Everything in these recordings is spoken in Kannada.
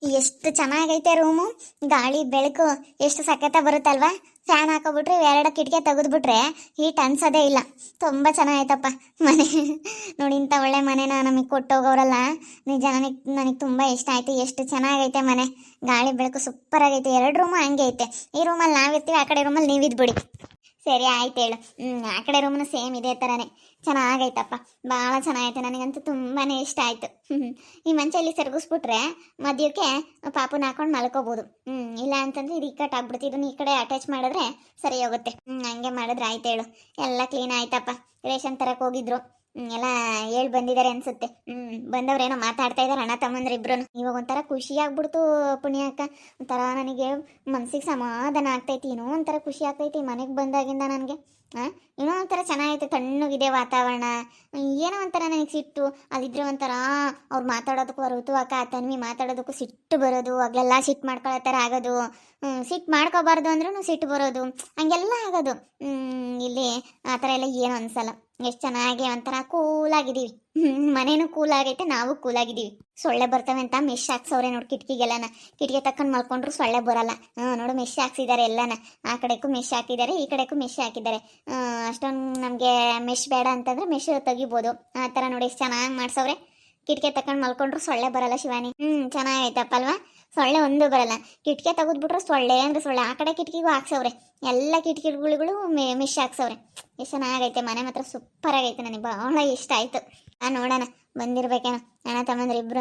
ಎಷ್ಟು ಚೆನ್ನಾಗೈತೆ ರೂಮು. ಗಾಳಿ ಬೆಳಕು ಎಷ್ಟು ಸಖತ್ತ ಬರುತ್ತಲ್ವಾ. ಫ್ಯಾನ್ ಹಾಕೋಬಿಟ್ರೆ ಎರಡು ಕಿಟಕಿ ತೆಗೆದ್ಬಿಟ್ರೆ ಹೀಟ್ ಅನ್ಸೋದೇ ಇಲ್ಲ. ತುಂಬ ಚೆನ್ನಾಗೈತಪ್ಪ ಮನೆ. ನೋಡಿ ಇಂಥ ಒಳ್ಳೆ ಮನೆನ ನಮಗೆ ಕೊಟ್ಟೋಗವ್ರಲ್ಲ, ನಿಜ ನನಗೆ ತುಂಬ ಇಷ್ಟ ಆಯ್ತು. ಎಷ್ಟು ಚೆನ್ನಾಗೈತೆ ಮನೆ. ಗಾಳಿ ಬೆಳಕು ಸೂಪರ್ ಆಗೈತೆ. ಎರಡು ರೂಮು ಹಂಗೆ ಐತೆ. ಈ ರೂಮಲ್ಲಿ ನಾವಿರ್ತೀವಿ, ಆ ಕಡೆ ರೂಮಲ್ಲಿ ನೀವಿದ್ಬಿಡಿ. ಸರಿ ಆಯ್ತು ಹೇಳು. ಆ ಕಡೆ ರೂಮ್ನು ಸೇಮ್ ಇದೇ ಥರನೇ ಚೆನ್ನಾಗೈತಪ್ಪ. ಭಾಳ ಚೆನ್ನಾಗೈತೆ. ನನಗಂತೂ ತುಂಬಾ ಇಷ್ಟ ಆಯಿತು. ಈ ಮಂಚ ಇಲ್ಲಿ ಸೆರಗಿಸ್ಬಿಟ್ರೆ ಮಧ್ಯಕ್ಕೆ ಪಾಪುನ ಹಾಕೊಂಡು ಮಲ್ಕೋಬೋದು. ಇಲ್ಲ ಅಂತಂದ್ರೆ ಇದು ಇಕ್ಕಟ್ಟು ಆಗ್ಬಿಡ್ತು. ಇದನ್ನ ಈ ಕಡೆ ಅಟ್ಯಾಚ್ ಮಾಡಿದ್ರೆ ಸರಿ ಹೋಗುತ್ತೆ. ಹಂಗೆ ಮಾಡಿದ್ರೆ ಆಯ್ತು ಹೇಳು. ಎಲ್ಲ ಕ್ಲೀನ್ ಆಯ್ತಪ್ಪ. ರೇಷನ್ ತರಕ್ಕೆ ಹೋಗಿದ್ರು, ಎಲ್ಲ ಹೇಳ್ ಬಂದಿದ್ದಾರೆ ಅನ್ಸುತ್ತೆ. ಬಂದವ್ರೇನೋ ಮಾತಾಡ್ತಾ ಇದಾರೆ ಅಣ್ಣ ತಮ್ಮಂದ್ರೆ ಇಬ್ರು. ಇವಾಗ ಒಂಥರ ಖುಷಿ ಆಗ್ಬಿಡ್ತು ಪುಣ್ಯಕ್ಕ. ಒಂಥರ ನನಗೆ ಮನ್ಸಿಗೆ ಸಮಾಧಾನ ಆಗ್ತೈತಿ. ಏನೋ ಒಂಥರ ಖುಷಿ ಆಗ್ತೈತಿ ಮನೆಗೆ ಬಂದಾಗಿಂದ ನನಗೆ. ಏನೋ ಒಂಥರ ಚೆನ್ನಾಗೈತೆ. ತಣ್ಣಗಿದೆ ವಾತಾವರಣ. ಏನೋ ಒಂಥರ ನನಗೆ ಸಿಟ್ಟು. ಅಲ್ಲಿದ್ರೆ ಒಂಥರ ಅವ್ರು ಮಾತಾಡೋದಕ್ಕೂ ಬರುತ್ತು, ಅಕ್ಕ ತನ್ವಿ ಮಾತಾಡೋದಕ್ಕೂ ಸಿಟ್ಟು ಬರೋದು. ಅಗ್ಲೆಲ್ಲ ಸಿಟ್ಟು ಮಾಡ್ಕೊಳ್ಳೋ ಥರ ಆಗೋದು. ಸಿಟ್ಟು ಮಾಡ್ಕೋಬಾರ್ದು ಅಂದ್ರೂ ಸಿಟ್ಟು ಬರೋದು, ಹಂಗೆಲ್ಲ ಆಗೋದು. ಇಲ್ಲಿ ಆ ಥರ ಎಲ್ಲ ಏನೂ ಅನ್ಸಲ್ಲ. ಎಷ್ಟು ಚೆನ್ನಾಗಿ ಒಂಥರ ಕೂಲಾಗಿದ್ದೀವಿ. ಮನೇನು ಕೂಲಾಗೈತೆ, ನಾವು ಕೂಲಾಗಿದ್ದೀವಿ. ಸೊಳ್ಳೆ ಬರ್ತವೆ ಅಂತ ಮೆಶ್ ಹಾಕ್ಸವ್ರೆ ನೋಡಿ ಕಿಟಕಿಗೆಲ್ಲನ. ಕಿಟಕಿ ತಕೊಂಡು ಮಲ್ಕೊಂಡ್ರು ಸೊಳ್ಳೆ ಬರಲ್ಲ. ನೋಡು ಮೆಶ್ ಹಾಕ್ಸಿದ್ದಾರೆ ಎಲ್ಲನ. ಆ ಕಡೆಗೂ ಮೆಶ್ ಹಾಕಿದ್ದಾರೆ, ಈ ಕಡೆಗೂ ಮೆಶ್ ಹಾಕಿದ್ದಾರೆ. ಅಷ್ಟೊಂದು ನಮಗೆ ಮೆಶ್ ಬೇಡ ಅಂತಂದ್ರೆ ಮೆಶ್ ತೆಗಿಬೋದು. ಆ ಥರ ನೋಡಿ ಎಷ್ಟು ಚೆನ್ನಾಗಿ ಮಾಡ್ಸವ್ರೆ. ಕಿಟಕಿ ತಕೊಂಡು ಮಲ್ಕೊಂಡ್ರು ಸೊಳ್ಳೆ ಬರಲ್ಲ ಶಿವಾನಿ. ಚೆನ್ನಾಗೈತಪ್ಪಲ್ವಾ. ಸೊಳ್ಳೆ ಒಂದು ಬರಲ್ಲ. ಕಿಟಕಿ ತೆಗೆದ್ಬಿಟ್ರೆ ಸೊಳ್ಳೆ ಅಂದ್ರೆ ಸೊಳ್ಳೆ. ಆ ಕಡೆ ಕಿಟಕಿಗೂ ಹಾಕ್ಸವ್ರೆ. ಎಲ್ಲ ಕಿಟಕಿಗಳು ಮೆಶ್ ಹಾಕ್ಸವ್ರೆ. ಎಷ್ಟು ಚೆನ್ನಾಗೈತೆ ಮನೆ. ಮಾತ್ರ ಸೂಪರ್ ಆಗೈತೆ. ನನಗೆ ಬಹಳ ಇಷ್ಟ ಆಯ್ತು. ನೋಡೋಣ ಬಂದಿರ್ಬೇಕೇನೋ ಅಣ್ಣ ತಮ್ಮಂದ್ರೆ ಇಬ್ರು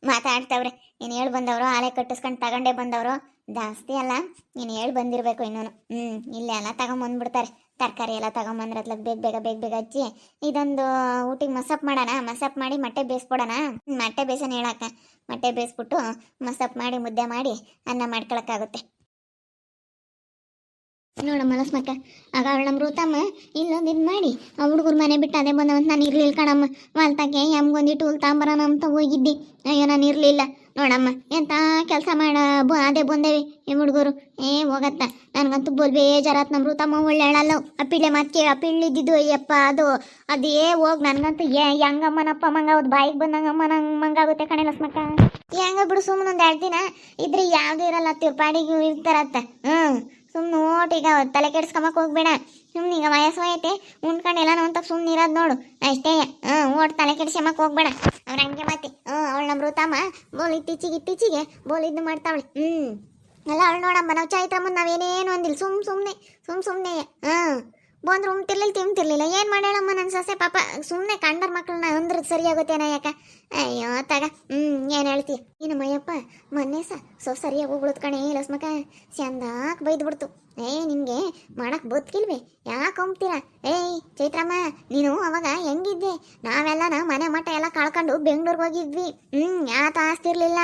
ಮಾತಾಡ್ತವ್ರೆ. ನೀನು ಹೇಳಿ ಬಂದವರು ಆಲೆ ಕಟ್ಟಿಸ್ಕೊಂಡು ತಗೊಂಡೇ ಬಂದವರು ಜಾಸ್ತಿ ಅಲ್ಲ. ನೀನು ಹೇಳಿ ಬಂದಿರಬೇಕು ಇನ್ನೂ. ಇಲ್ಲೇ ಎಲ್ಲ ತಗೊಂಬಂದ್ಬಿಡ್ತಾರೆ. ತರಕಾರಿ ಎಲ್ಲ ತಗೊಂಬಂದ್ರೆ ಅದ್ಲಾಗ ಬೇಗ ಬೇಗ ಹಚ್ಚಿ ಇದೊಂದು ಊಟಿಗೆ ಮಸಪ್ ಮಾಡೋಣ. ಮಸಪ್ ಮಾಡಿ ಮೊಟ್ಟೆ ಬೇಯಿಸ್ಕೊಡೋಣ. ಮೊಟ್ಟೆ ಬೇಯಿಸೋಣ ಹೇಳಕ್ಕ. ಮೊಟ್ಟೆ ಬೇಯಿಸ್ಬಿಟ್ಟು ಮಸಪ್ ಮಾಡಿ ಮುದ್ದೆ ಮಾಡಿ ಅನ್ನ ಮಾಡ್ಕೊಳಕ್ಕಾಗುತ್ತೆ. ನೋಡಮ್ಮ ಲಸ್ಮಕ್ಕ, ಆಗ ಅವಳು ನಮ್ಮ ರೂತಮ್ಮ ಇಲ್ಲೊಂದು ಇದು ಮಾಡಿ ಆ ಹುಡುಗರು ಮನೆ ಬಿಟ್ಟು ಅದೇ ಬಂದವಂತ ನಾನು ಇರ್ಲಿಲ್ಲ ಕಣಮ್ಮ. ವಾಲ್ತಾಗೆ ಎಮ್ಗೊಂದಿಟ್ಟು ಹುಲ್ತಾಂಬರೋಣ ಅಂತ ಹೋಗಿದ್ದಿ. ಅಯ್ಯೋ ನಾನು ಇರಲಿಲ್ಲ ನೋಡಮ್ಮ. ಎಂತ ಕೆಲಸ ಮಾಡ ಅದೇ ಬಂದೇವಿ ಈ ಹುಡುಗರು. ಹೋಗತ್ತ. ನನಗಂತೂ ಬೋಲ್ ಬೇಜಾರಾತ್. ನಮ್ಮ ರೂತಮ್ಮ ಒಳ್ಳೆ ಹೇಳಲ್ಲ. ಆ ಪಿಳ್ಳೆ ಮಾತು ಕೇಳಿ ಆ ಪಿಳ್ಳಿದ್ದಿದ್ದು ಅಯ್ಯಪ್ಪ ಅದೇ ಹೋಗಿ ನನಗಂತೂ ಹೆಂಗಮ್ಮನಪ್ಪ ಮಂಗ ಅವ್ದು ಬಾಯಿಗೆ ಬಂದಂಗಮ್ಮ ನಂಗೆ ಮಂಗಾಗುತ್ತೆ ಕಣೆ ಲಸ್ಮಕ್ಕ. ಹೆಂಗ ಬಿಡು ಸುಮ್ಮನೆ ಒಂದು 2 ದಿನ ಇದ್ರೆ ಯಾವ್ದು ಇರಲ್ಲ. ತಿರ್ಪಾಡಿಗೆ ಇರ್ತಾರತ್ತ. ಸುಮ್ಮನೆ ಓಟೀಗ ತಲೆ ಕೆಡ್ಸ್ಕೊಂಬಕ್ಕೆ ಹೋಗ್ಬೇಡ. ಸುಮ್ಮನೆ ಈಗ ವಯಸ್ಸು ಐತೆ ಉಣ್ಕೊಂಡು ಎಲ್ಲ ಅಂತ ಸುಮ್ಮನೆ ಇರೋದು ನೋಡು ಅಷ್ಟೇ. ಓಟ್ ತಲೆ ಕೆಡ್ಸ್ಕೊಂಬಕ್ಕೆ ಹೋಗ್ಬೇಡ. ಅವ್ರ ಹಂಗೆ ಮತ್ತೆ ಅವಳು ನಮ್ಮ ರೂತಮ್ಮ ಬೋಲ್ ಇತ್ತೀಚಿಗೆ ಬೋಲ್ ಇದು ಮಾಡ್ತಾವಳೆ. ಎಲ್ಲ ಅವಳು ನೋಡಮ್ಮ. ನಾವು ಚೈತ್ರಮ್ಮನ ನಾವೇನೇನು ಅಂದಿಲ್ಲ. ಸುಮ್ಮನೆ ಬಂದ್ರು ತಿಂತಿರ್ಲಿಲ್ಲ. ಏನು ಮಾಡಾಳಮ್ಮ ನನ್ನ ಸೊಸೆ ಪಾಪ. ಸುಮ್ಮನೆ ಕಂಡರ್ ಮಕ್ಕಳನ್ನ ಅಂದ್ರೆ ಸರಿಯಾಗುತ್ತೇನ ಯಾಕ. ಅಯ್ಯೋ ತಗ. ಏನು ಹೇಳ್ತೀಯ ಇನ್ನು ಮಯ್ಯಪ್ಪ. ಮೊನ್ನೆ ಸರಿಯಾಗಿ ಹೋಗ್ಬಿಡುತ್ತೆ ಕಣೆ ಲಸ್ಮಕ್ಕ. ಚಂದಾಕ್ ಬೈದ್ಬಿಡ್ತು. ನಿಮಗೆ ಮಾಡಕ್ಕೆ ಬದುಕಿಲ್ವೇ ಯಾಕೆ ಹೋಗ್ತೀರಾ? ಚೈತ್ರಮ್ಮ ನೀನು ಅವಾಗ ಹೆಂಗಿದ್ದೆ? ನಾವೆಲ್ಲ ಮನೆ ಮಠ ಎಲ್ಲ ಕಳ್ಕೊಂಡು ಬೆಂಗ್ಳೂರಿಗೆ ಹೋಗಿದ್ವಿ. ಯಾತ ಆಸ್ತಿ ಇರಲಿಲ್ಲ,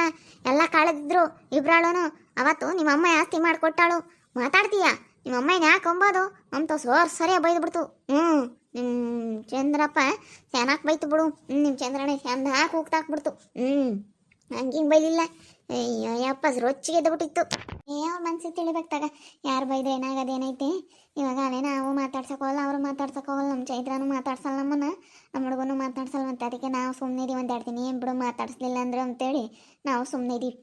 ಎಲ್ಲ ಕಳೆದಿದ್ರು ಇಬ್ರಾಳನು. ಅವತ್ತು ನಿಮ್ಮಮ್ಮ ಆಸ್ತಿ ಮಾಡಿಕೊಟ್ಟಾಳು. ಮಾತಾಡ್ತೀಯ? ನಿಮ್ಮಮ್ಮ ಯಾಕೆ ಅಂಬೋದು ಅಂತ ಸರಿಯಾಗಿ ಬೈದ್ಬಿಡ್ತು. ಚಂದ್ರಪ್ಪ ಚೆನ್ನಾಗಿ ಬೈತು ಬಿಡು. ನಿಮ್ಮ ಚಂದ್ರಣ್ಣ ಚಂದಾಕ್ ಹೋಗ್ತಾಕ್ಬಿಡ್ತು. ಹಂಗಿಂಗೆ ಬೈಲಿಲ್ಲ. ಅಯ್ಯಪ್ಪ ರೊಚ್ಚಿಗೆ ಎದ್ಬಿಟ್ಟಿತ್ತು. ಅವ್ರ ಮನ್ಸಿಗೆ ತಿಳಿಬೇಕು ತಗ. ಯಾರು ಬೈದ್ರೆ ಏನಾಗದು ಏನೈತೆ. ಇವಾಗ ಅಲ್ಲೇ ನಾವು ಮಾತಾಡ್ಸೋಕೋಗಲ್ಲ, ಅವರು ಮಾತಾಡ್ಸೋಕೋಗಲ್ಲ. ನಮ್ಮ ಚೈತ್ರನೂ ಮಾತಾಡ್ಸಲ್ಲ ನಮ್ಮನ್ನ, ನಮ್ಮ ಹುಡುಗನೂ ಮಾತಾಡ್ಸಲ್ಲ. ಮತ್ತು ಅದಕ್ಕೆ ನಾವು ಸುಮ್ಮನೆ ಇದೀವಿ. ಒಂದು 2 ದಿನ ಏನು ಬಿಡು ಮಾತಾಡಿಸ್ಲಿಲ್ಲ ಅಂದ್ರೆ ಅಂತೇಳಿ ನಾವು ಸುಮ್ಮನೆ ಇದೀವಿ.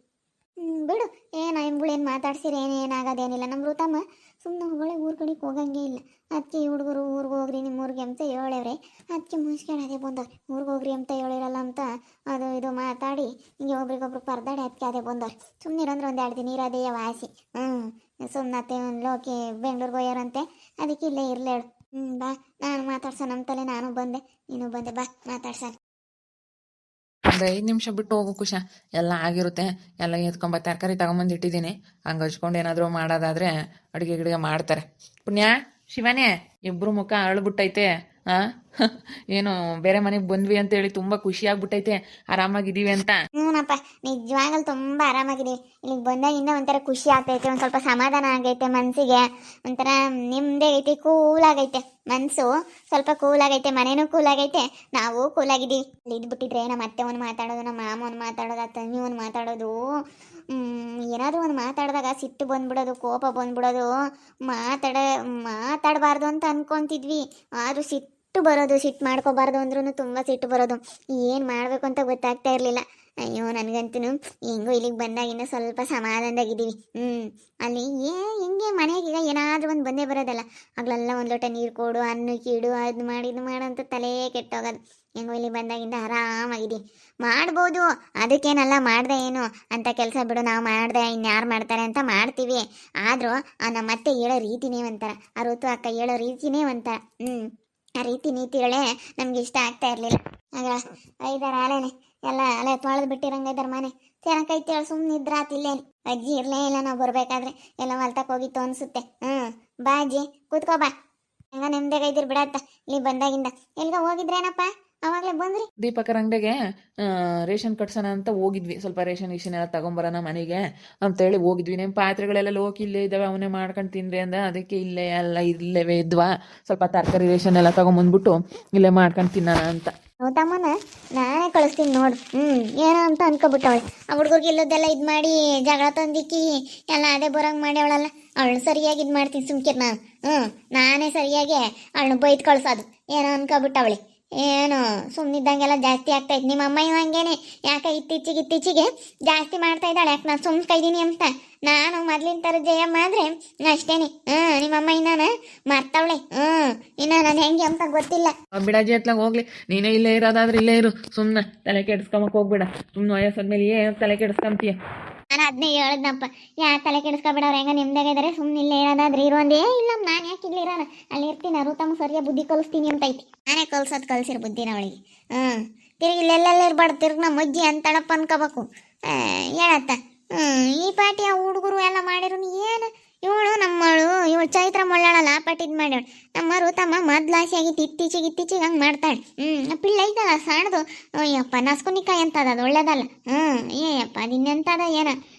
ಬಿಡು ಏನು ಏನು ಮಾತಾಡ್ಸಿರಿ ಏನಾಗೋದೇನಿಲ್ಲ. ನಮ್ಮ ರೂತಮ್ಮ ಸುಮ್ಮನೆ ಹೊಳೆ ಊರ ಕಡೆಗೆ ಹೋಗಂಗೆ ಇಲ್ಲ. ಅದಕ್ಕೆ ಈ ಹುಡುಗರು ಊರಿಗೆ ಹೋಗ್ರಿ ನಿಮ್ಮ ಊರಿಗೆ ಅಂತ ಹೇಳವ್ರೆ. ಅದಕ್ಕೆ ಮುಗಿಸ್ಕೊಂಡು ಬಂದವ್ರೆ. ಊರಿಗೆ ಹೋಗ್ರಿ ಅಂತ ಹೇಳಿರಲ್ಲ ಅಂತ ಅದು ಇದು ಮಾತಾಡಿ ಹಿಂಗೆ ಒಬ್ರಿಗೊಬ್ರು ಪರದಾಡಿ ಅದಕ್ಕೆ ಅದೇ ಬಂದವ್ರೆ. ಸುಮ್ಮನೆ ಇರಂದ್ರೆ ಒಂದು 2 ದಿನ ಇರೋದೇ ವಾಸಿ. ಸುಮ್ಮನತ್ತೆ ಲೋಕಿ ಬೆಂಗ್ಳೂರಿಗೆ ಹೋಗ್ಯಾರಂತೆ. ಅದಕ್ಕೆ ಇಲ್ಲೇ ಇರಲೇಳು. ಬಾ ನಾನು ಮಾತಾಡ್ಸೋ. ನಮ್ಮ ತಲೆ ನಾನು ಬಂದೆ, ನೀನು ಬಂದೆ. ಬಾ ಮಾತಾಡ್ಸೋಣ. ಒಂದು 5 ನಿಮಿಷ ಬಿಟ್ಟು ಹೋಗು ಕುಶ. ಎಲ್ಲ ಆಗಿರುತ್ತೆ. ಎಲ್ಲ ಎತ್ಕೊಂಬ ತರಕಾರಿ ತಗೊಂಬಂದು ಇಟ್ಟಿದ್ದೀನಿ. ಹಂಗೆ ಹಚ್ಕೊಂಡು ಏನಾದರೂ ಮಾಡೋದಾದ್ರೆ ಅಡುಗೆ ಗಿಡಿಗೆ ಮಾಡ್ತಾರೆ. ಪುಣ್ಯ ಶಿವನೇ ಇಬ್ಬರು ಮುಖ ಅರಳ್ಬಿಟ್ಟೈತೆ. ಏನು ಬೇರೆ ಮನೆಗೆ ಬಂದ್ವಿ ಅಂತೇಳಿ ತುಂಬ ಖುಷಿ ಆಗ್ಬಿಟ್ಟೈತೆ. ಆರಾಮಾಗಿದ್ದೀವಿ ಅಂತ. ಹ್ಞೂನಪ್ಪ ನಿಜವಾಗಲೂ ತುಂಬ ಆರಾಮಾಗಿದ್ದೀವಿ. ಇಲ್ಲಿಗೆ ಬಂದಾಗಿಂದ ಒಂಥರ ಖುಷಿ ಆಗ್ತೈತೆ. ಒಂದು ಸ್ವಲ್ಪ ಸಮಾಧಾನ ಆಗೈತೆ ಮನಸ್ಸಿಗೆ. ಒಂಥರ ನಿಮ್ಮದೇ ಐತಿ, ಕೂಲಾಗೈತೆ ಮನಸ್ಸು. ಸ್ವಲ್ಪ ಕೂಲಾಗೈತೆ, ಮನೇನೂ ಕೂಲಾಗೈತೆ, ನಾವು ಕೂಲಾಗಿದ್ದೀವಿ. ಇಲ್ಲಿ ಇದ್ಬಿಟ್ಟಿದ್ರೆ ನಮ್ಮ ಅತ್ತೆ ಒಂದು ಮಾತಾಡೋದು, ನಮ್ಮ ಮಾಮ ಒಂದು ಮಾತಾಡೋದು, ತಂಗಿ ಒಂದು ಮಾತಾಡೋದು. ಏನಾದರೂ ಒಂದು ಮಾತಾಡಿದಾಗ ಸಿಟ್ಟು ಬಂದ್ಬಿಡೋದು, ಕೋಪ ಬಂದ್ಬಿಡೋದು. ಮಾತಾಡಬಾರ್ದು ಅಂತ ಅನ್ಕೊತಿದ್ವಿ. ಆದರೂ ಸಿಟ್ಟು ಬರೋದು. ಸಿಟ್ಟು ಮಾಡ್ಕೋಬಾರ್ದು ಅಂದ್ರೂ ತುಂಬ ಸಿಟ್ಟು ಬರೋದು. ಏನು ಮಾಡಬೇಕು ಅಂತ ಗೊತ್ತಾಗ್ತಾ ಇರಲಿಲ್ಲ. ಅಯ್ಯೋ ನನಗಂತೂ ಹೆಂಗೋ ಇಲ್ಲಿಗೆ ಬಂದಾಗ ಇನ್ನೂ ಸ್ವಲ್ಪ ಸಮಾಧಾನದಾಗಿದ್ದೀವಿ. ಅಲ್ಲಿ ಹೆಂಗೆ ಮನೆಗೆ ಈಗ ಏನಾದರೂ ಒಂದು ಬಂದೇ ಬರೋದಲ್ಲ. ಆಗ್ಲೆಲ್ಲ ಒಂದು ಲೋಟ ನೀರು ಕೊಡು, ಅನ್ನಕ್ಕೆ ಇಡು, ಅದು ಮಾಡಿ ಇದು ಮಾಡು ಅಂತ ತಲೆ ಕೆಟ್ಟೋಗೋದು. ಹೆಂಗೋ ಇಲ್ಲಿ ಬಂದಾಗಿಂದ ಆರಾಮಾಗಿದ್ದೀವಿ. ಮಾಡ್ಬೋದು, ಅದಕ್ಕೇನಲ್ಲ, ಮಾಡ್ದೆ ಏನು ಅಂತ ಕೆಲಸ ಬಿಡು, ನಾವು ಮಾಡ್ದೆ ಇನ್ಯಾರು ಮಾಡ್ತಾರೆ ಅಂತ ಮಾಡ್ತೀವಿ. ಆದರೂ ನಮ್ಮ ಅತ್ತೆ ಹೇಳೋ ರೀತಿನೇ ಒಂಥರ, ಆ ಋತು ಅಕ್ಕ ಹೇಳೋ ರೀತಿನೇ ಒಂಥರ. ಆ ರೀತಿ ನೀತಿಗಳೇ ನಮ್ಗೆ ಇಷ್ಟ ಆಗ್ತಾ ಇರಲಿಲ್ಲ. ಆಗ ಐದಾರ ಆಲೇನೆ ಎಲ್ಲ ಅಲೆ ತೊಳೆದು ಬಿಟ್ಟಿರಂಗೈದಾರ ಮನೆ. ಚೆನ್ನಾಗೈತೆ ಹೇಳಿ ಸುಮ್ಮನೆ ಇದ್ರಾತಿಲ್ಲೇನು. ಅಜ್ಜಿ ಇರಲೇ ಇಲ್ಲ ನಾವು ಬರಬೇಕಾದ್ರೆ, ಎಲ್ಲ ಹೊಲ್ತಕ್ಕೆ ಹೋಗಿತ್ತು ಅನಿಸುತ್ತೆ. ಬಾ ಅಜ್ಜಿ, ಕೂತ್ಕೋ ಬಾ. ಹೆಂಗ ನೆಮ್ಮದಿಯಾಗೈದಿರಿ ಬಿಡತ್ತ ಇಲ್ಲಿ ಬಂದಾಗಿಂದ. ಎಲ್ಗ ಹೋಗಿದ್ರೇನಪ್ಪ ಅವಾಗಲೇ ಬಂದ್ರಿ? ದೀಪಕರ ಅಂಗಡಿಗೆ ರೇಷನ್ ಕಟ್ಸೋಣ ಅಂತ ಹೋಗಿದ್ವಿ. ಸ್ವಲ್ಪ ರೇಷನ್ ಗಿಷನ್ ಎಲ್ಲ ತಗೊಂಬರೋಣ ಮನೆಗೆ ಅಂತೇಳಿ ಹೋಗಿದ್ವಿ. ನಿಮ್ಮ ಪಾತ್ರೆಗಳೆಲ್ಲ ಲೋಕಿ ಇಲ್ಲೇ ಇದ್ದಾವೆ, ಅವನ್ನೇ ಮಾಡ್ಕೊಂಡು ತಿನ್ರಿ ಅಂದ. ಅದಕ್ಕೆ ಇಲ್ಲೇ ಎಲ್ಲ ಇಲ್ಲವೇ ಇದ್ವಾ, ಸ್ವಲ್ಪ ತರಕಾರಿ ರೇಷನ್ ಎಲ್ಲ ತಗೊಂಬಂದ್ಬಿಟ್ಟು ಇಲ್ಲೇ ಮಾಡ್ಕೊಂಡು ತಿನ್ನೋಣ ಅಂತ. ತಮ್ಮನ ನಾನೇ ಕಳಿಸ್ತೀನಿ ನೋಡು. ಏನೋ ಅಂತ ಅನ್ಕೊಬಿಟ್ಟವಳೆ. ಆ ಹುಡುಗರಿಗೆ ಇಲ್ಲದೆಲ್ಲ ಇದು ಮಾಡಿ ಜಗಳ ತಂದಿಕ್ಕಿ ಎಲ್ಲ ಅದೇ ಬರೋಂಗೆ ಮಾಡಿ ಅವಳಲ್ಲ. ಅವಳು ಸರಿಯಾಗಿ ಇದು ಮಾಡ್ತೀನಿ ಸುಮ್ಕಿರ್ ನಾನು. ನಾನೇ ಸರಿಯಾಗಿ ಅವಳನ್ನ ಬೈದು ಕಳ್ಸೋದು. ಏನೋ ಅನ್ಕೊಬಿಟ್ಟವಳೆ. ಏನು ಸುಮ್ಮನಿದ್ದಂಗೆಲ್ಲ ಜಾಸ್ತಿ ಆಗ್ತಾಯಿತ್ತು. ನಿಮ್ಮ ಅಮ್ಮ ಹಂಗೇನೆ, ಯಾಕೆ ಇತ್ತೀಚೆಗೆ ಜಾಸ್ತಿ ಮಾಡ್ತಾ ಇದ್ದಾಳೆ. ಯಾಕೆ ನಾನು ಸುಮ್ಮನೆ ಕೈದೀನಿ ಅಂತ. ನಾನು ಮೊದ್ಲಿನ ಥರ ಜಯಮ್ಮ ಆದರೆ ಅಷ್ಟೇನೆ. ನಿಮ್ಮಮ್ಮ ಇನ್ನಾನ ಮರ್ತವಳೆ. ಇನ್ನು ನಾನು ಹೆಂಗೆ ಅಂತ ಗೊತ್ತಿಲ್ಲ. ಬಿಡಾಜಿ ಎತ್ಲಾಗ ಹೋಗ್ಲಿ, ನೀನೇ ಇಲ್ಲೇ ಇರೋದಾದ್ರೆ ಇಲ್ಲೇ ಇರು. ಸುಮ್ಮನೆ ತಲೆ ಕೆಡಿಸ್ಕೊಂಬಕ್ಕೆ ಹೋಗ್ಬೇಡ. ಸುಮ್ಮನೆ ವಯಸ್ಸಾದ್ಮೇಲೆ ಏನು ತಲೆ ಕೆಡಿಸ್ಕೊಂತೀಯ? ನಾನು ಅದನ್ನೇ ಹೇಳ್ದಪ್ಪ, ಯಾಕೆ ತಲೆ ಕೆಡಿಸ್ಕೊಬೇಡವ್ರು, ಹೆಂಗ ನಿಮ್ದಾಗ ಇದ್ದಾರೆ, ಸುಮ್ಮನೆ ಇಲ್ಲೇ ಇರೋದಾದ್ರೆ ಇರೋಂದೇ. ಇಲ್ಲ ನಾನು ಯಾಕೆ ಇಲ್ಲಿ ಇರೋಣ, ಅಲ್ಲಿ ಇರ್ತೀನಿ. ತಮ್ಮ ಸರಿಯಾಗಿ ಬುದ್ಧಿ ಕಲಿಸ್ತೀನಿ ಅಂತ ಐತಿ. ನಾನೇ ಕಲ್ಸಿರೋ ಬುದ್ಧಿನ ಅವಳಿಗೆ. ತಿರುಗಿ ಇಲ್ಲೆಲ್ಲ ಇರ್ಬಾರ್ದು, ತಿರ್ಗಿ ನಮ್ಮ ಅಜ್ಜಿ ಅಂತಳಪ್ಪ ಅನ್ಕೋಬೇಕು. ಹೇಳತ್ತ ಈ ಪಾಟಿ ಆ ಹುಡುಗರು ಎಲ್ಲ ಮಾಡಿರು ಏನು. ಇವಳು ಚೈತ್ರ ಮೊಳ್ಳಾಳಲ್ಲ, ಆ ಪಾಟಿ ಇದು ಮಾಡ್ಯಾಳು. ನಮ್ಮ ಋತಮ್ಮ ಮೊದ್ಲಾಸಿಯಾಗಿತ್ತು, ಇತ್ತೀಚೆಗೆ ಹಂಗೆ ಮಾಡ್ತಾಳೆ. ಪಿಳ್ಳ ಐತಲ್ಲ ಸಣ್ಣದು, ಅಯ್ಯಪ್ಪ ನಸ್ಕುನಿಕಾಯಿ ಅಂತದ, ಅದು ಒಳ್ಳೇದಲ್ಲ. ಏಯಪ್ಪ ಅದಿನ್ನೆಂತದ ಏನ,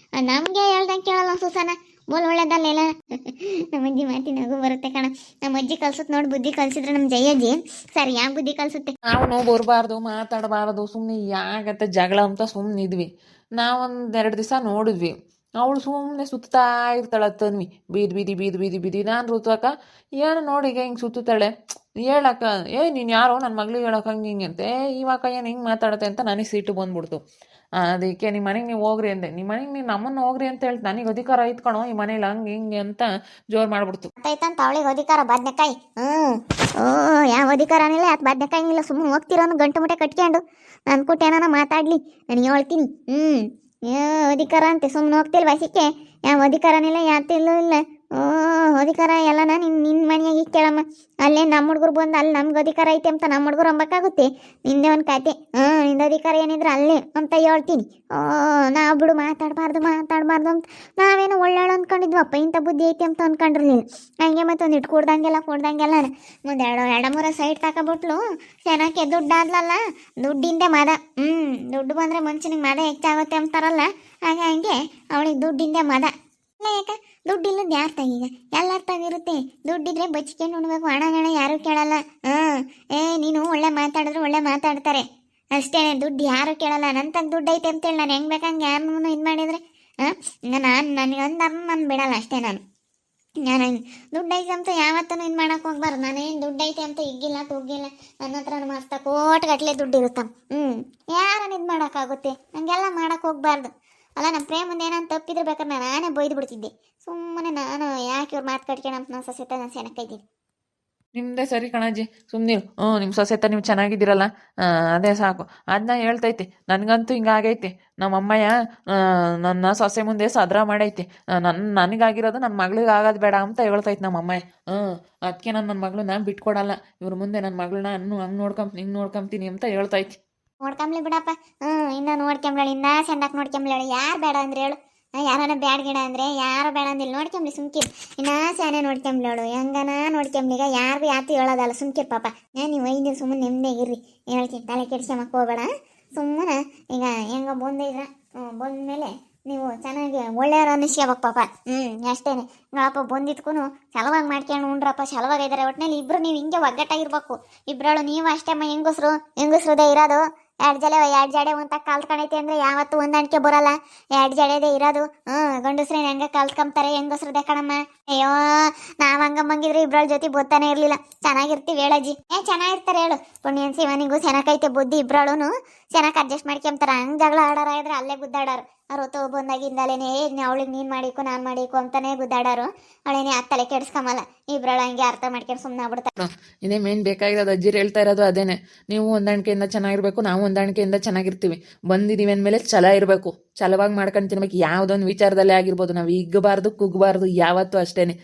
ನಮಗೆ ಹೇಳ್ದಂಗೆ ಕೇಳಲ್ಲ ಸುಸನ, ಬೋಲ್ ಒಳ್ಳೇದಲ್ಲ ಎಲ್ಲ. ನಮ್ಮ ಅಜ್ಜಿ ಮಾತಿ ನಗು ಬರುತ್ತೆ ಕಣ. ನಮ್ಮ ಅಜ್ಜಿ ಕಲ್ಸುತ್ತೆ ನೋಡಿ, ಬುದ್ಧಿ ಕಲ್ಸಿದ್ರೆ ನಮ್ಮ ಜಯಜ್ಜಿ ಸರಿ ಯಾಕೆ ಬುದ್ಧಿ ಕಲ್ಸುತ್ತೆ. ನಾವು ಬರಬಾರ್ದು, ಮಾತಾಡಬಾರ್ದು, ಸುಮ್ಮನೆ ಯಾಕತ್ತೆ ಜಗಳ ಅಂತ ಸುಮ್ಮನೆ ಇದ್ವಿ. ನಾವೊಂದೆರಡು ದಿವಸ ನೋಡಿದ್ವಿ. ಅವಳು ಸುಮ್ಮನೆ ಸುತ್ತಾ ಇರ್ತಾಳೆ ತನ್ವಿ, ಬೀದಿ. ನಾನು ಋತುವಕ್ಕ ಏನು ನೋಡಿ ಈಗ ಹಿಂಗೆ ಸುತ್ತಾಳೆ. ಹೇಳಕ್ಕ ನೀನು ಯಾರೋ ನನ್ನ ಮಗಳಿಗೆ ಹೇಳಕ್ಕೆ ಹಿಂಗೆ ಅಂತೆ, ಇವಾಗ ಏನು ಹಿಂಗೆ ಮಾತಾಡುತ್ತೆ ಅಂತ ನನಗೆ ಸಿಟ್ಟು ಬಂದ್ಬಿಡ್ತು. ಅದಕ್ಕೆ ನಿಮ್ಮ ಮನೆಗೆ ನೀವು ಹೋಗ್ರಿ ಅಂದೆ. ನಿಮ್ಮ ಮನೆಗೆ ನೀವು ನಮ್ಮನ್ನು ಹೋಗ್ರಿ ಅಂತ ಹೇಳ್ತು. ನನಗೆ ಅಧಿಕಾರ ಐತ್ಕಣೋ ಈ ಮನೇಲಿ ಹಂಗೆ ಹಿಂಗೆ ಅಂತ ಜೋರು ಮಾಡ್ಬಿಡ್ತು. ಆಯ್ತಂತ ಅವಳಿಗೆ ಅಧಿಕಾರ ಬದ್ನೆಕಾಯಿ. ಯಾವ ಅಧಿಕಾರನಿಲ್ಲ, ಯಾಕೆ ಬದ್ನೆಕಾಯಿ ಇಲ್ಲ. ಸುಮ್ಮನೆ ಹೋಗ್ತಿರೋನು ಗಂಟು ಮುಟ್ಟೆ ಕಟ್ಕೊಂಡು ನಾನು ಕೊಟ್ಟು ಏನಾನ ಮಾತಾಡಲಿ, ನನಗೆ ಹೇಳ್ತೀನಿ. ಅಧಿಕಾರ ಅಂತೆ ಸುಮ್ಮನೆ ಹೋಗ್ತಿಲ್ವ ಸಿಕ್ಕೆ. ಯಾವ ಅಧಿಕಾರನಿಲ್ಲ, ಯಾತಿಲ್ಲೂ ಇಲ್ಲ. ಅಧಿಕಾರ ಎಲ್ಲನ ನಿನ್ನ ಮನೆಯಾಗಿ ಕೇಳಮ್ಮ. ಅಲ್ಲೇ ನಮ್ಮ ಹುಡುಗರು ಬಂದು ಅಲ್ಲಿ ನಮ್ಗೆ ಅಧಿಕಾರ ಐತೆ ಅಂತ ನಮ್ಮ ಹುಡುಗರು ಅಂಬಕ್ಕಾಗುತ್ತೆ. ನಿಂದೆ ಒಂದು ಕತೆ. ನಿಂದ ಅಧಿಕಾರ ಏನಿದ್ರೆ ಅಲ್ಲೇ ಅಂತ ಹೇಳ್ತೀನಿ. ನಾವು ಬಿಡು ಮಾತಾಡಬಾರ್ದು ಅಂತ ನಾವೇನೋ ಒಳ್ಳೆಯಳು ಅಂದ್ಕೊಂಡಿದ್ವಪ್ಪ. ಇಂಥ ಬುದ್ಧಿ ಐತೆ ಅಂತ ಅಂದ್ಕೊಂಡಿರ್ಲಿಲ್ಲ. ಹಂಗೆ ಮತ್ತೊಂದು ಇಟ್ಟು ಕೊಡ್ದಂಗೆಲ್ಲ ಮುಂದೆ ಎರಡು ಮೂರ ಸೈಡ್ ತಗೊಬಿಟ್ಲು. ಚೆನ್ನಾಗಿ ದುಡ್ಡಾದ್ಲಲ್ಲ, ದುಡ್ಡಿಂದೆ ಮದ. ದುಡ್ಡು ಬಂದರೆ ಮನುಷ್ಯನಿಗೆ ಮದ ಹೆಚ್ಚಾಗುತ್ತೆ ಅಂತಾರಲ್ಲ, ಹಂಗೆ ಅವಳಿಗೆ ದುಡ್ಡಿಂದೆ ಮದ. ಇಲ್ಲ ಯಾಕೆ ದುಡ್ಡಿಲ್ಲದ ಯಾರು ತಗೀಗ, ಎಲ್ಲರ ತಗಿರುತ್ತೆ. ದುಡ್ಡಿದ್ರೆ ಬಚ್ಕೊಂಡು ಉಣ್ಬೇಕು, ಹಣ ಯಾರು ಕೇಳಲ್ಲ. ನೀನು ಒಳ್ಳೆ ಮಾತಾಡಿದ್ರೆ ಒಳ್ಳೆ ಮಾತಾಡ್ತಾರೆ ಅಷ್ಟೇ. ದುಡ್ಡು ಯಾರು ಕೇಳಲ್ಲ. ನನ್ನ ತಗ ದುಡ್ಡು ಐತೆ ಅಂತೇಳಿ ನಾನು ಹೆಂಗೆ ಬೇಕಂಗೆ ಯಾರನ್ನೂ ಇದು ಮಾಡಿದರೆ ನನಗೆ ಅಂದಾರು ನಾನು ಬಿಡಲ್ಲ ಅಷ್ಟೇ. ನಾನು ದುಡ್ಡು ಐತೆ ಅಂತ ಯಾವತ್ತೂ ಇದು ಮಾಡೋಕೆ ಹೋಗ್ಬಾರ್ದು. ನಾನೇನು ದುಡ್ಡು ಐತೆ ಅಂತ ಹಿಗ್ಗಿಲ್ಲ ತುಗ್ಗಿಲ್ಲ. ನನ್ನ ಹತ್ರ ಮಸ್ತ ಕೋಟ್ಗಟ್ಟಲೆ ದುಡ್ಡು ಇರುತ್ತ. ಯಾರನ್ನು ಇದು ಮಾಡೋಕ್ಕಾಗುತ್ತೆ, ನನಗೆಲ್ಲ ಮಾಡೋಕೆ ಹೋಗ್ಬಾರ್ದು. ಅಲ್ಲ ನಮ್ಮ ಪ್ರೇಮಂದು ಏನಂತ ತಪ್ಪಿದ್ರೆ ಬೇಕಾದ್ರೆ ನಾನೇ ಬೈದು ಬಿಡ್ತಿದ್ದೆ. ಸುಮ್ಮನೆ ನಾನು ಯಾಕೆ ಇವ್ರು ಮಾತು ಕಟ್ಕೊಂಡು ಅಂತ ನಾನು ಸೊಸೆತ ನಾನು ಸೆನಕ್ಕೈದ್ದೀನಿ. ನಿಮ್ಮದೇ ಸರಿ ಕಣಜ್ಜಿ, ಸುಮ್ಮನಿರು. ನಿಮ್ಮ ಸೊಸೆತ ನೀವು ಚೆನ್ನಾಗಿದ್ದೀರಲ್ಲ, ಅದೇ ಸಾಕು. ಅದನ್ನ ಹೇಳ್ತೈತೆ. ನನಗಂತೂ ಹಿಂಗಾಗೈತೆ. ನಮ್ಮಮ್ಮಯ್ಯ ನನ್ನ ಸೊಸೆ ಮುಂದೆ ಸದ್ರ ಮಾಡೈತೆ. ನನಗಾಗಿರೋದು ನನ್ನ ಮಗಳಿಗೆ ಆಗೋದು ಬೇಡ ಅಂತ ಹೇಳ್ತೈತೆ ನಮ್ಮಮ್ಮಯ್ಯ. ಅದಕ್ಕೆ ನಾನು ನನ್ನ ಮಗಳನ್ನ ಬಿಟ್ಕೊಡಲ್ಲ. ಇವ್ರ ಮುಂದೆ ನನ್ನ ಮಗಳನ್ನ ಹಂಗೆ ನೋಡ್ಕೊಂತೀನಿ ಅಂತ ಹೇಳ್ತೈತಿ. ನೋಡ್ಕೊಂಬ್ಲಿ ಬಿಡಪ್ಪ. ಇನ್ನ ನೋಡ್ಕೊಂಬ್ಳಿ, ಇನ್ನ ಸೆಂಡಾಕ್ ನೋಡ್ಕೊಂಬ್ಳಿ. ಯಾರು ಬೇಡ ಅಂದ್ರೆ ಹೇಳು. ಯಾರನ್ನ ಬ್ಯಾಡ ಗಿಡ ಅಂದರೆ ಯಾರು ಬೇಡ ಅಂದಿಲ್ಲ. ನೋಡ್ಕೊಂಬ್ಲಿ ಸುಮ್ಕಿರ್. ಇನ್ನ ಸ್ಯಾನೆ ನೋಡ್ಕೊಂಬ್ಳೋಳು, ಹೆಂಗನ ನೋಡ್ಕೊಂಬ್ಲಿಗ. ಯಾರು ಭೀ ಆತಿ ಹೇಳೋದಲ್ಲ, ಸುಮ್ಕಿರ್ ಪಾಪ. ನೀವು ಐದು ಸುಮ್ಮನೆ ನೆಮ್ಮದಿಗಿರ್ರಿ. ಹೇಳ್ತೀನಿ, ತಲೆ ಕೆಡ್ಸ್ಕೊಂಬಕ್ಕೆ ಹೋಗ್ಬೇಡ. ಸುಮ್ಮನೆ ಈಗ ಹೆಂಗ ಬಂದಿದ್ರ ಬಂದಮೇಲೆ ನೀವು ಚೆನ್ನಾಗಿ ಒಳ್ಳೆಯವ್ರು ಅನ್ನಿಸ್ಕೋಬೇಕು ಪಾಪ. ಅಷ್ಟೇನೆ. ನೋಡಪ್ಪ ಬಂದಿದ್ಕೂ ಚಲವಾಗಿ ಮಾಡ್ಕೊಂಡು ಉಂಡ್ರಪ್ಪ, ಚಲವಾಗಿದ್ದಾರೆ. ಒಟ್ಟಿನಲ್ಲಿ ಇಬ್ರು ನೀವು ಹಿಂಗೆ ಒಗ್ಗಟ್ಟಾಗಿರ್ಬೇಕು. ಇಬ್ಬರಳು ನೀವು ಅಷ್ಟೇ ಹೆಂಗಸ್ರುದೇ ಇರೋದು. ಎರಡು ಜಡೆ ಅಂತ ಕಲ್ತ್ಕೊಂಡೈತಿ ಅಂದ್ರೆ ಯಾವತ್ತು ಹೊಂದಾಣಿಕೆ ಬರಲ್ಲ. ಎರಡು ಜಡೆದೇ ಇರೋದು. ಗಂಡಸ್ರೇನ್ ಹೆಂಗ ಕಲ್ತ್ಕೊಂತಾರೆ, ಹೆಂಗಸ್ರದೇ ಕಣಮ್ಮ. ಅಯ್ಯೋ, ನಾವ್ ಹಂಗಮ್ಮಂಗಿದ್ರೆ ಇಬ್ರಳ ಜೊತೆ ಬೊತ್ತಾನೆ ಇರ್ಲಿಲ್ಲ. ಚೆನ್ನಾಗಿರ್ತೀವಿ ಹೇಳಜ್ಜಿ. ಚೆನ್ನಾಗಿರ್ತಾರೆ ಹೇಳು. ಪುಣ್ಯನ್ ಶಿವನಿಗೂ ಚೆನ್ನಾಗೈತೆ ಬುದ್ಧಿ, ಇಬ್ರಳೂನು ಚೆನ್ನಾಗಿ ಅಡ್ಜಸ್ಟ್ ಮಾಡ್ಕೊಂತಾರ. ಹಂಗ್ ಜಗಳ ಆಡಾರ ಇದ್ರೆ ಅಲ್ಲೇ ಗುದ್ದಾಡಾರು. ಅವ್ರು ಹೊತ್ತು ಬಂದಾಗಿಂದಲೇನೆ ಅವಳಿಗೆ ನೀನ್ ಮಾಡಿಕು ನಾನ್ ಮಾಡಿಕು ಅಂತಾನೆ ಗುದ್ದಾಡಾರು. ಅವಳೇನೆ ಆ ತಲೆ ಕೆಡ್ಸ್ಕೊಂಬಲ್ಲ. ಇಬ್ರಳ ಹಂಗೆ ಅರ್ಥ ಮಾಡ್ಕೊಂಡು ಸುಮ್ಮನೆ ಆಗ್ಬಿಡ್ತಾರೆ. ಇದೇ ಮೇನ್ ಬೇಕಾಗಿರೋದು. ಅಜ್ಜಿರು ಹೇಳ್ತಾ ಇರೋದು ಅದೇನೆ. ನೀವು ಹೊಂದಾಣಿಕೆಯಿಂದ ಚೆನ್ನಾಗಿರ್ಬೇಕು, ನಾವು ಹೊಂದಾಣಿಕೆಯಿಂದ ಚೆನ್ನಾಗಿರ್ತೀವಿ. ಬಂದಿದ್ದೀವಿ ಅಂದಮೇಲೆ ಛಲ ಇರಬೇಕು. ಛಲವಾಗಿ ಮಾಡ್ಕೊಂಡು ತಿನ್ಬೇಕು. ಯಾವುದೊಂದು ವಿಚಾರದಲ್ಲೇ ಆಗಿರ್ಬೋದು. ನಾವು ಹಿಗ್ಗಬಾರ್ದು, ಕುಗ್ಗಬಾರ್ದು ಯಾವತ್ತೂ ಅಷ್ಟೇನೆ.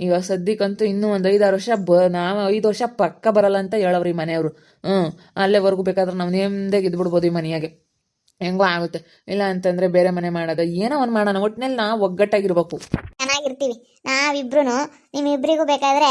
ಈಗ ಸದ್ಯಕ್ಕಂತೂ ಇನ್ನೂ ಒಂದು 5-6 ವರ್ಷ ನಾವು 5 ವರ್ಷ ಪಕ್ಕ ಬರಲ್ಲ ಅಂತ ಹೇಳವ್ರಿ ಮನೆಯವರು. ಅಲ್ಲೇವರೆಗೂ ಬೇಕಾದ್ರೆ ನಾವು ನೆಮ್ಮದಿಯಾಗಿ ಇದ್ಬಿಡ್ಬೋದು ಈ ಮನೆಯಾಗೆ. ಹೆಂಗೋ ಆಗುತ್ತೆ. ಇಲ್ಲ ಅಂತಂದ್ರೆ ಬೇರೆ ಮನೆ ಮಾಡೋದು, ಏನೋ ಒಂದು ಮಾಡೋಣ. ಒಟ್ಟಿನಲ್ಲಿ ನಾವು ಒಗ್ಗಟ್ಟಾಗಿರ್ಬೇಕು. ಚೆನ್ನಾಗಿರ್ತೀವಿ ನಾವಿಬ್ರು. ನಿಮ್ಮಿಬ್ರಿಗೂ ಬೇಕಾದ್ರೆ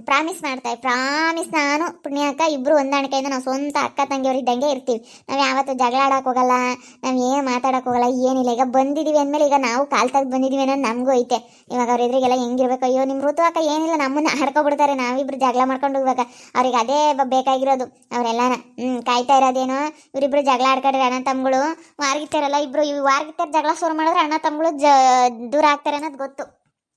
ಪ್ರಾಮಿಸ್ ಮಾಡ್ತಾಯಿ. ಪ್ರಾಮಿಸ್, ನಾನು ಪುಣ್ಯಾಕ ಇಬ್ರು ಹೊಂದಾಣಿಕೆಯಿಂದ ನಾವು ಸ್ವಂತ ಅಕ್ಕ ತಂಗಿಯವ್ರು ಇದ್ದಂಗೆ ಇರ್ತೀವಿ. ನಾವು ಯಾವತ್ತು ಜಗಳ ಆಡಕ್ ಹೋಗಲ್ಲ, ನಾವ್ ಏನು ಮಾತಾಡಕ್ ಹೋಗಲ್ಲ, ಏನಿಲ್ಲ. ಈಗ ಬಂದಿದೀವಿ ಅಂದ್ಮೇಲೆ ಈಗ ನಾವು ಕಾಲ್ ತೆಗ್ದು ಬಂದಿದೀವಿ ಅನ್ನೋದು ನಮಗೂ ಐತೆ. ಇವಾಗ ಅವ್ರ ಎದುರಿಗೆಲ್ಲ ಹೆಂಗಿರ್ಬೇಕು. ಅಯ್ಯೋ ನಿಮ್ ಋತು ಅಕ್ಕ ಏನಿಲ್ಲ, ನಮ್ಮನ್ನ ಆಡ್ಕೊಬಿಡ್ತಾರೆ. ನಾವಿಬ್ರು ಜಗಳ ಮಾಡ್ಕೊಂಡು ಹೋಗ್ಬೇಕ. ಅವ್ರಿಗೆ ಅದೇ ಬೇಕಾಗಿರೋದು. ಅವರೆಲ್ಲಾನ ಕಾಯ್ತಾ ಇರೋದೇನೋ ಇವರಿಬ್ರು ಜಗಳ ಆಡ್ಕೊಂಡ್ರೆ ಅಣ್ಣ ತಮ್ಮಗಳು ವಾರ್ಗಿತ್ತಾರಲ್ಲ. ಇಬ್ರು ವಾರ್ಗಿತ್ತಾರ ಜಗಳ ಶುರು ಮಾಡಿದ್ರೆ ಅಣ್ಣ ತಮ್ಮಗಳು ದೂರ ಆಗ್ತಾರೆ ಅನ್ನೋದು ಗೊತ್ತು.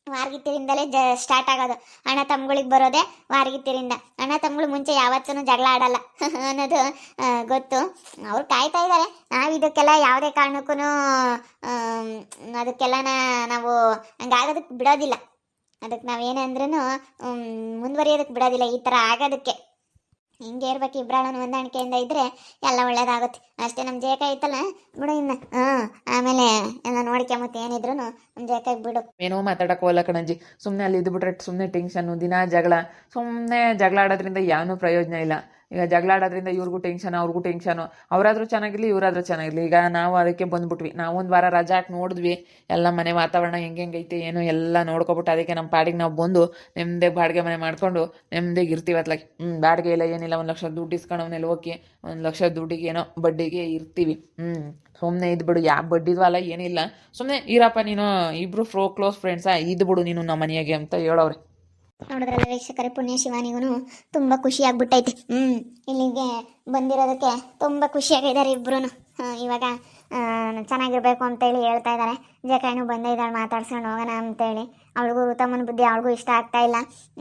ವಾರ್ಗಿತ್ತಿರಿಂದಲೇ ಸ್ಟಾರ್ಟ್ ಆಗೋದು. ಅಣ್ಣ ತಮ್ಮಗಳಿಗೆ ಬರೋದೆ ವಾರ್ಗಿತ್ತಿರಿಂದ. ಅಣ್ಣ ತಮ್ಮಗಳು ಮುಂಚೆ ಯಾವತ್ತೂ ಜಗಳ ಆಡಲ್ಲ ಅನ್ನೋದು ಗೊತ್ತು. ಅವ್ರು ಕಾಯ್ತಾ ಇದ್ದಾರೆ. ನಾವು ಇದಕ್ಕೆಲ್ಲ ಯಾವುದೇ ಕಾರಣಕ್ಕೂ ಅದಕ್ಕೆಲ್ಲ ನಾವು ಹಂಗಾಗೋದಕ್ಕೆ ಬಿಡೋದಿಲ್ಲ. ಅದಕ್ಕೆ ನಾವೇನಂದ್ರೂ ಮುಂದುವರಿಯೋದಕ್ಕೆ ಬಿಡೋದಿಲ್ಲ. ಈ ಥರ ಆಗೋದಕ್ಕೆ ಹಿಂಗೆ ಇರ್ಬೇಕು. ಇಬ್ರಾಳನ ಹೊಂದಾಣಿಕೆಯಿಂದ ಇದ್ರೆ ಎಲ್ಲ ಒಳ್ಳೇದಾಗುತ್ತೆ ಅಷ್ಟೇ. ನಮ್ಮ ಜೇಕ ಐತಲ್ಲ ಬಿಡು ಇನ್ನು. ಆಮೇಲೆ ಎಲ್ಲ ನೋಡ್ಕೊಂಬತ್ತೆ ಏನಿದ್ರು ನಮ್ಮ ಜೇಕಾಗಿ ಬಿಡು. ಏನೋ ಮಾತಾಡಕ್ ಹೋಗಲ್ಲ ಕಣಜ್ಜಿ. ಸುಮ್ಮನೆ ಅಲ್ಲಿ ಇದ್ಬಿಟ್ರೆ ಸುಮ್ಮನೆ ಟೆನ್ಷನ್ನು, ದಿನ ಜಗಳ. ಸುಮ್ಮನೆ ಜಗಳ ಆಡೋದ್ರಿಂದ ಏನೂ ಪ್ರಯೋಜನ ಇಲ್ಲ. ಈಗ ಜಗಳ ಆಡೋದ್ರಿಂದ ಇವ್ರಿಗೂ ಟೆನ್ಷನ್, ಅವ್ರಿಗೂ ಟೆನ್ಷನು. ಅವರಾದ್ರೂ ಚೆನ್ನಾಗಿರಲಿ, ಇವರಾದ್ರೂ ಚೆನ್ನಾಗಿರಲಿ. ಈಗ ನಾವು ಅದಕ್ಕೆ ಬಂದ್ಬಿಟ್ವಿ. ನಾವು ಒಂದು ವಾರ ರಜಾ ಹಾಕಿ ನೋಡಿದ್ವಿ ಎಲ್ಲ ಮನೆ ವಾತಾವರಣ ಹೆಂಗೈತೆ ಏನು ಎಲ್ಲ ನೋಡ್ಕೊಬಿಟ್ಟು ಅದಕ್ಕೆ ನಮ್ಮ ಪಾಡಿಗೆ ನಾವು ಬಂದು ನೆಮ್ಮದಿಗೆ ಬಾಡಿಗೆ ಮನೆ ಮಾಡ್ಕೊಂಡು ನೆಮ್ಮದಿಗೆ ಇರ್ತೀವಿ. ಅತ್ಲಾಗಿ ಬಾಡಿಗೆ ಇಲ್ಲ ಏನಿಲ್ಲ. 1 ಲಕ್ಷ ದುಡ್ಡು ಇಸ್ಕೊಂಡವನ್ನೆಲ್ಲ ಹೋಗಿ 1 ಲಕ್ಷ ದುಡ್ಡಿಗೆ ಏನೋ ಬಡ್ಡಿಗೆ ಇರ್ತೀವಿ. ಸುಮ್ಮನೆ ಇದ್ಬಿಡು. ಯಾವ ಬಡ್ಡಿದ್ವು ಅಲ್ಲ ಏನಿಲ್ಲ. ಸುಮ್ಮನೆ ಇರಪ್ಪ ನೀನು, ಇಬ್ರು ಕ್ಲೋಸ್ ಫ್ರೆಂಡ್ಸಾ, ಇದ್ಬಿಡು ನೀನು ನಮ್ಮ ಮನೆಯಾಗೆ ಅಂತ ಹೇಳೋರೆ. ನೋಡಿದ್ರಲ್ಲ ವೀಕ್ಷಕರೇ, ಪುಣ್ಯ ಶಿವಾನಿಗೂ ತುಂಬ ಖುಷಿ ಆಗ್ಬಿಟ್ಟೈತಿ. ಇಲ್ಲಿಗೆ ಬಂದಿರೋದಕ್ಕೆ ತುಂಬ ಖುಷಿಯಾಗಿದ್ದಾರೆ ಇಬ್ರು. ಇವಾಗ ಚೆನ್ನಾಗಿರ್ಬೇಕು ಅಂತೇಳಿ ಹೇಳ್ತಾ ಇದ್ದಾರೆ. ಜಕಾಯಿನೂ ಬಂದೇ ಇದ್ದಾಳೆ, ಮಾತಾಡ್ಸ್ಕೊಂಡು ಹೋಗೋಣ ಅಂತೇಳಿ. ಅವಳಿಗೂ ತಮ್ಮನ ಬುದ್ಧಿ ಅವಳಿಗೂ ಇಷ್ಟ ಆಗ್ತಾ ಇಲ್ಲ.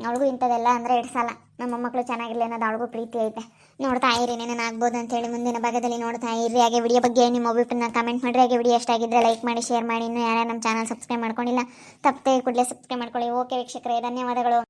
ಅವಳಿಗೂ ಇಂಥದ್ದೆಲ್ಲ ಅಂದರೆ ಇಡ್ಸಲ್ಲ. ನಮ್ಮ ಮೊಮ್ಮಕ್ಕಳು ಚೆನ್ನಾಗಿರಲಿ ಅನ್ನೋದು ಅವಳಿಗೂ ಪ್ರೀತಿ ಐತೆ. ನೋಡ್ತಾ ಇರಿ ಏನೇನು ಆಗ್ಬೋದು ಅಂತೇಳಿ ಮುಂದಿನ ಭಾಗದಲ್ಲಿ ನೋಡ್ತಾ ಇರ್ರಿ. ಹಾಗೆ ವಿಡಿಯೋ ಬಗ್ಗೆ ನಿಮ್ಮ ಒಬ್ಬರನ್ನ ಕಮೆಂಟ್ ಮಾಡಿರಿ. ಹಾಗೆ ವಿಡಿಯೋ ಎಷ್ಟಾಗಿದ್ದರೆ ಲೈಕ್ ಮಾಡಿ, ಶೇರ್ ಮಾಡಿ. ಇನ್ನೂ ಯಾರ್ಯಾರು ನಮ್ಮ ಚಾನಲ್ ಸಬ್ಸ್ಕ್ರೈಬ್ ಮಾಡ್ಕೊಂಡಿಲ್ಲ ತಪ್ಪದೆ ಕೂಡಲೇ ಸಬ್ಸ್ಕ್ರೈಬ್ ಮಾಡ್ಕೊಳ್ಳಿ. ಓಕೆ ವೀಕ್ಷಕರೇ, ಧನ್ಯವಾದಗಳು.